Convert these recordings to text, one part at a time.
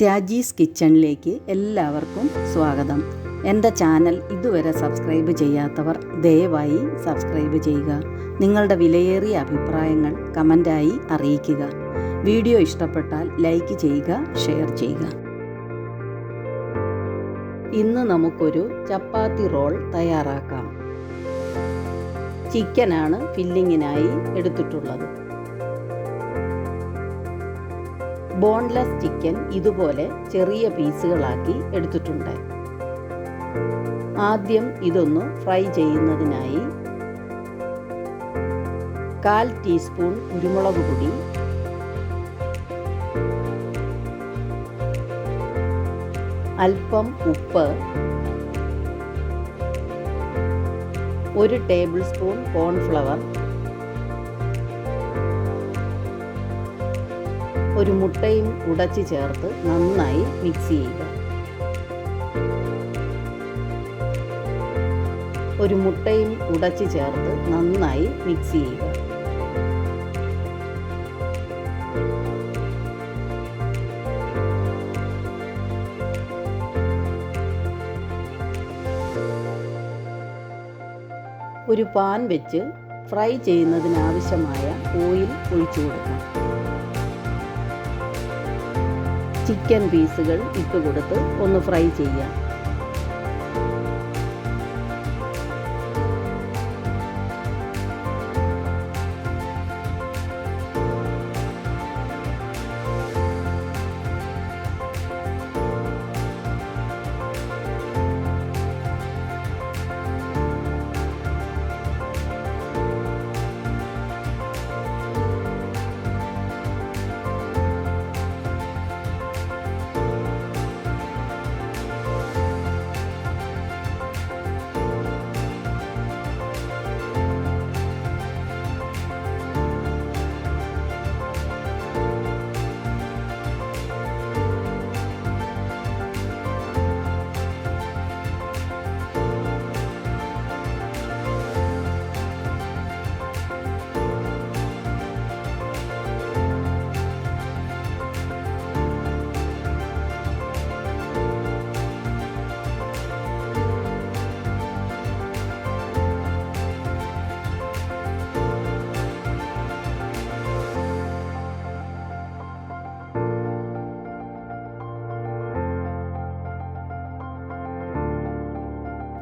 രാജീസ് കിച്ചണിലേക്ക് എല്ലാവർക്കും സ്വാഗതം. എൻ്റെ ചാനൽ ഇതുവരെ സബ്സ്ക്രൈബ് ചെയ്യാത്തവർ ദയവായി സബ്സ്ക്രൈബ് ചെയ്യുക. നിങ്ങളുടെ വിലയേറിയ അഭിപ്രായങ്ങൾ കമൻ്റായി അറിയിക്കുക. വീഡിയോ ഇഷ്ടപ്പെട്ടാൽ ലൈക്ക് ചെയ്യുക, ഷെയർ ചെയ്യുക. ഇന്ന് നമുക്കൊരു ചപ്പാത്തി റോൾ തയ്യാറാക്കാം. ചിക്കനാണ് ഫില്ലിങ്ങിനായി എടുത്തിട്ടുള്ളത്. ബോൺലെസ് ചിക്കൻ ഇതുപോലെ ചെറിയ പീസുകളാക്കി എടുത്തിട്ടുണ്ട്. ആദ്യം ഇതൊന്ന് ഫ്രൈ ചെയ്യുന്നതിനായി 1/4 ടീസ്പൂൺ കുരുമുളക് പൊടി, അല്പം ഉപ്പ്, 1 ടേബിൾ സ്പൂൺ കോൺഫ്ലവർ, ഒരു മുട്ടയും ഉടച്ച് ചേർത്ത് നന്നായി മിക്സ് ചെയ്യുക. ഒരു മുട്ടയും ഉടച്ച് ചേർത്ത് നന്നായി മിക്സ് ചെയ്യുക. ഒരു പാൻ വെച്ച് ഫ്രൈ ചെയ്യുന്നതിനാവശ്യമായ ഓയിൽ ഒഴിച്ചു കൊടുക്കാം. ചിക്കൻ പീസുകൾ ഇട്ട് കൊടുത്ത് ഒന്ന് ഫ്രൈ ചെയ്യാം.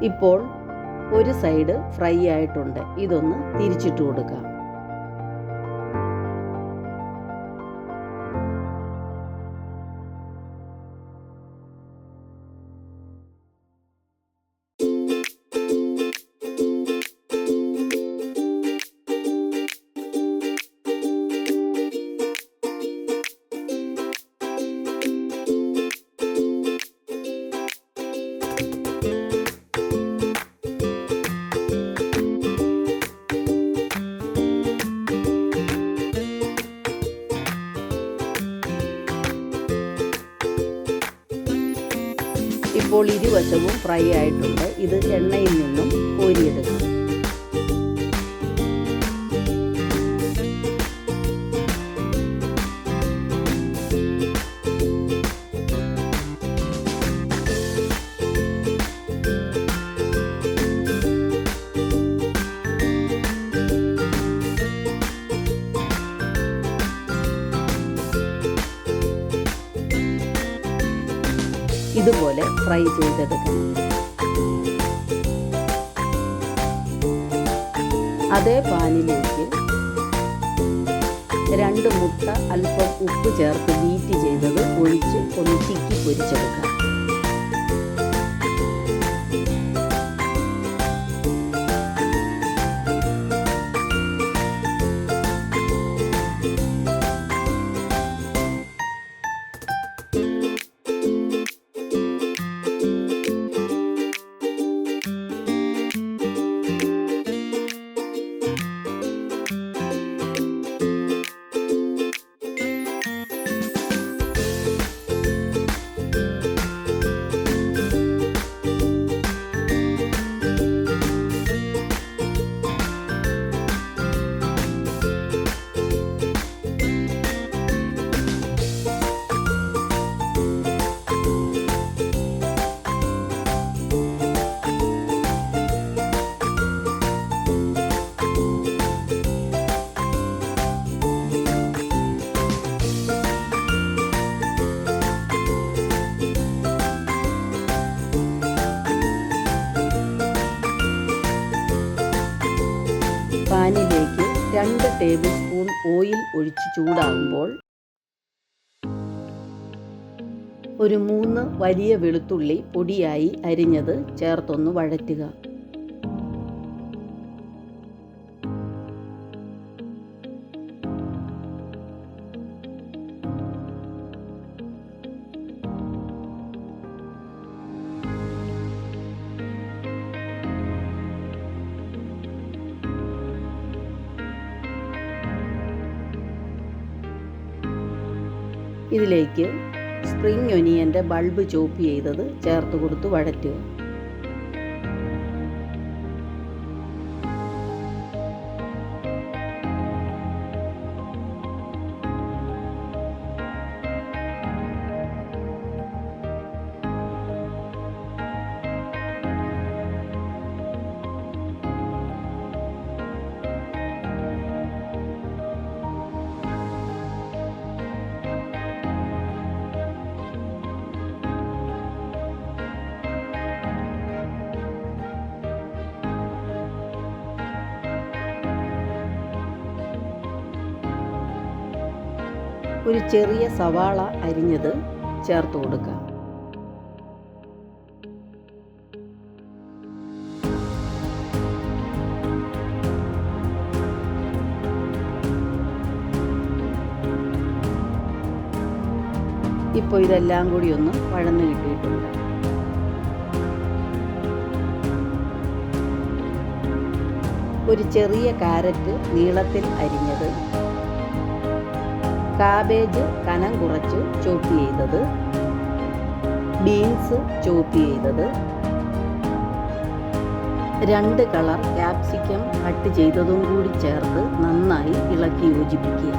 ഇപ്പോൾ ഒരു സൈഡ് ഫ്രൈ ആയിട്ടുണ്ട്. ഇതൊന്ന് തിരിച്ചിട്ട് കൊടുക്കാം. ഇപ്പോൾ ഇരുവശവും ഫ്രൈ ആയിട്ടുണ്ട്. ഇത് എണ്ണയിൽ നിന്നും കോരിയെടുക്കാം. ഇതുപോലെ ഫ്രൈ ചെയ്തെടുക്കണം. അതേ പാനിലേക്ക് 2 മുട്ട അല്പം ഉപ്പ് ചേർത്ത് ബീറ്റ് ചെയ്തത് ഒഴിച്ച് ഒന്ന് ചിക്കി പൊരിച്ചെടുക്കാം. 2 ടേബിൾ സ്പൂൺ ഓയിൽ ഒഴിച്ച് ചൂടാകുമ്പോൾ ഒരു 3 വലിയ വെളുത്തുള്ളി പൊടിയായി അരിഞ്ഞത് ചേർത്തൊന്ന് വഴറ്റുക. ഇതിലേക്ക് സ്പ്രിംഗ് ഒനിയൻ്റെ ബൾബ് ചോപ്പ് ചെയ്തത് ചേർത്ത് കൊടുത്ത് വഴറ്റുക. ഒരു ചെറിയ സവാള അരിഞ്ഞത് ചേർത്ത് കൊടുക്കുക. ഇപ്പോൾ ഇതെല്ലാം കൂടി ഒന്ന് വഴന്ന് കിട്ടിയിട്ടുണ്ട്. ഒരു ചെറിയ കാരറ്റ് നീളത്തിൽ അരിഞ്ഞത്, കാബേജ് കനം കുറച്ച് ചോപ്പ് ചെയ്തത്, ബീൻസ് ചോപ്പ് ചെയ്തത്, 2 കളർ ക്യാപ്സിക്കം കട്ട് ചെയ്തതും കൂടി ചേർത്ത് നന്നായി ഇളക്കി യോജിപ്പിക്കുക.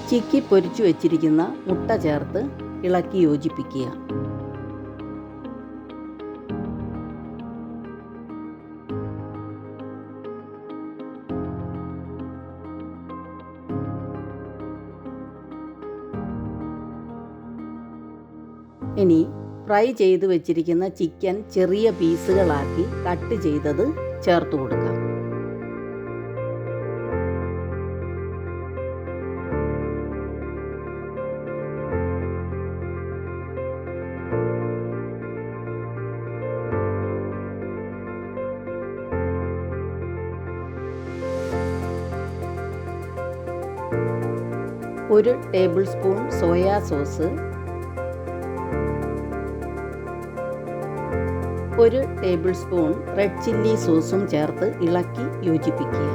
ചിക്കി പൊരിച്ചു വച്ചിരിക്കുന്ന മുട്ട ചേർത്ത് ഇളക്കി യോജിപ്പിക്കുക. ഇനി ഫ്രൈ ചെയ്ത് വെച്ചിരിക്കുന്ന ചിക്കൻ ചെറിയ പീസുകളാക്കി കട്ട് ചെയ്തത് ചേർത്ത് കൊടുക്കാം. ഒരു table spoon soya sauce, 1 table spoon red chilli സോസും ചേർത്ത് ഇളക്കി യോജിപ്പിക്കുക.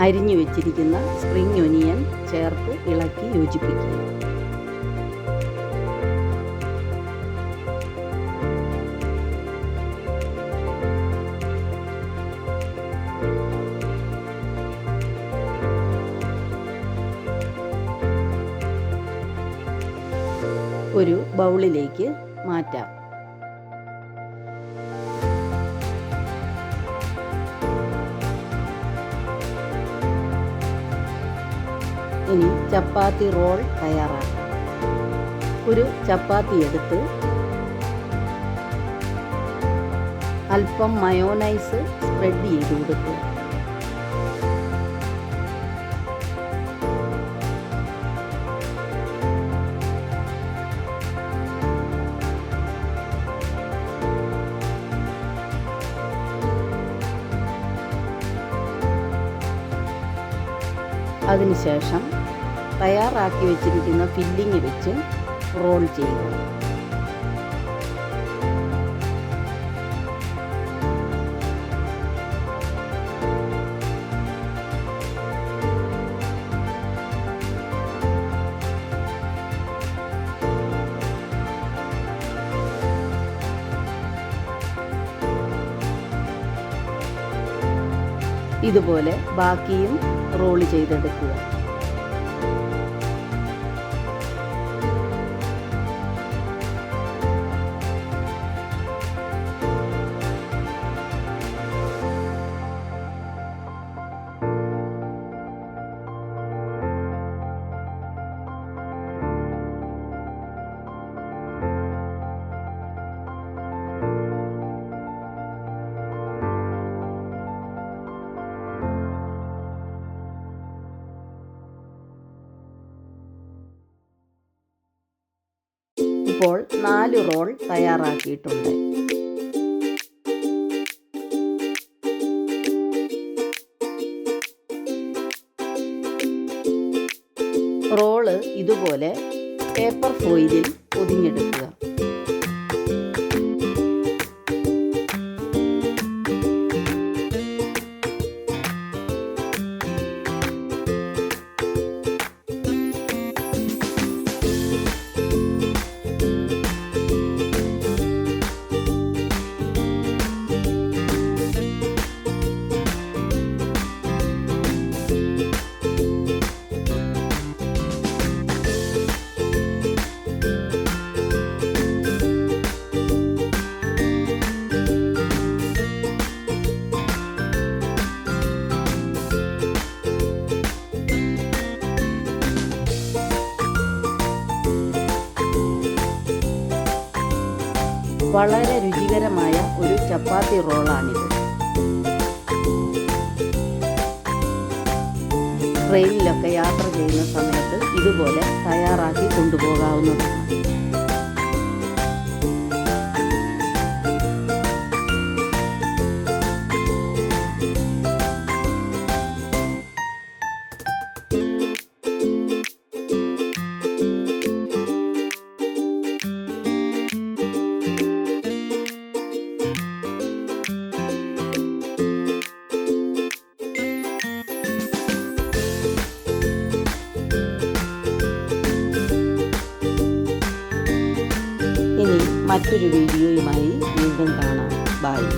അരിഞ്ഞു വെച്ചിരിക്കുന്ന സ്പ്രിംഗ് ഒനിയൻ ചേർത്ത് ഇളക്കി യോജിപ്പിക്കുക. ഒരു ബൗളിലേക്ക് മാറ്റാം. ഇനി ചപ്പാത്തി റോൾ തയ്യാറാക്കാം. ഒരു ചപ്പാത്തി എടുത്ത് അല്പം മയോനൈസ് സ്പ്രെഡ് ചെയ്ത് കൊടുക്കുക. അതിനുശേഷം തയ്യാറാക്കി വെച്ചിരിക്കുന്ന ഫില്ലിങ് വെച്ച് റോൾ ചെയ്യുക. ഇതുപോലെ ബാക്കിയും റോൾ ചെയ്തെടുക്കുക. ഇപ്പോൾ 4 റോൾ തയ്യാറാക്കിയിട്ടുണ്ട്. റോള് ഇതുപോലെ പേപ്പർ ഫോയിലിൽ പൊതിഞ്ഞെടുക്കുക. വളരെ രുചികരമായ ഒരു ചപ്പാത്തി റോളാണിത്. ട്രെയിനിലൊക്കെ യാത്ര ചെയ്യുന്ന സമയത്ത് ഇതുപോലെ തയ്യാറാക്കി കൊണ്ടുപോകാവുന്നതാണ്. ഇനി മറ്റൊരു വീഡിയോയുമായി വീണ്ടും കാണാം. ബൈ.